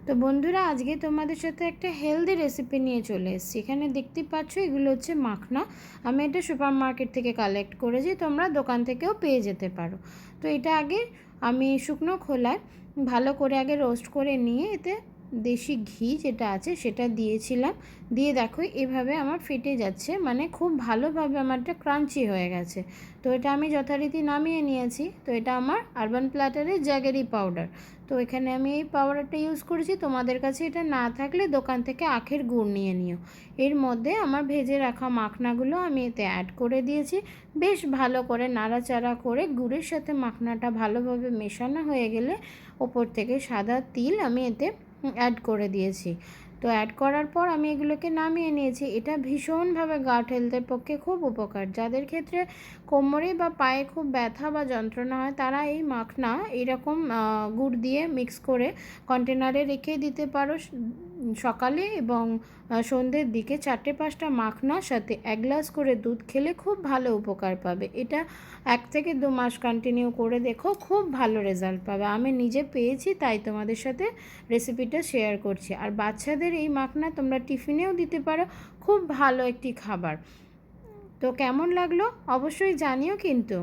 তো বন্ধুরা, আজকে তোমাদের সাথে একটা হেলদি রেসিপি নিয়ে চলে এসেছি। এখানে দেখতে পাচ্ছ এগুলো হচ্ছে মাখনা। আমি এটা সুপার মার্কেট থেকে কালেক্ট করেছি, তোমরা দোকান থেকেও পেয়ে যেতে পারো। তো এটা আগে আমি শুকনো খোলায় ভালো করে আগে রোস্ট করে নিয়ে এতে দেশি ঘি যেটা আছে সেটা দিয়েছিলাম। দিয়ে দেখো এভাবে আমার ফেটে যাচ্ছে, মানে খুব ভালোভাবে আমার এটা ক্রাঞ্চি হয়ে গেছে। তো এটা আমি যথারীতি নামিয়ে নিয়েছি। তো এটা আমার আরবান প্ল্যাটারের জ্যাগেরি পাউডার। তো এখানে আমি এই পাউডারটা ইউজ করেছি। তোমাদের কাছে এটা না থাকলে দোকান থেকে আখের গুড় নিয়ে নিও। এর মধ্যে আমার ভেজে রাখা মাখনাগুলো আমি এতে অ্যাড করে দিয়েছি। বেশ ভালো করে নাড়াচাড়া করে গুড়ের সাথে মাখনাটা ভালোভাবে মেশানো হয়ে গেলে ওপর থেকে সাদা তিল আমি এতে অ্যাড করে দিয়েছি। তো অ্যাড করার পর আমি এগুলোকে নামিয়ে নিয়েছি। এটা ভীষণভাবে গাট হেলথের পক্ষে খুব উপকার। যাদের ক্ষেত্রে কোমরে বা পায়ে খুব ব্যথা বা যন্ত্রণা হয় তারা এই মাখনা এইরকম গুড় দিয়ে মিক্স করে কন্টেনারে রেখে দিতে পারো। সকালে এবং সন্ধ্যের দিকে 4-5টা মাখনার সাথে 1 গ্লাস করে দুধ খেলে খুব ভালো উপকার পাবে। এটা 1 থেকে 2 মাস কন্টিনিউ করে দেখো, খুব ভালো রেজাল্ট পাবে। আমি নিজে পেয়েছি, তাই তোমাদের সাথে রেসিপিটা শেয়ার করছি। আর বাচ্চাদের এই মাখনা তোমরা টিফিনেও দিতে পারো, খুব ভালো একটি খাবার। তো কেমন লাগলো অবশ্যই জানিও কিন্তু।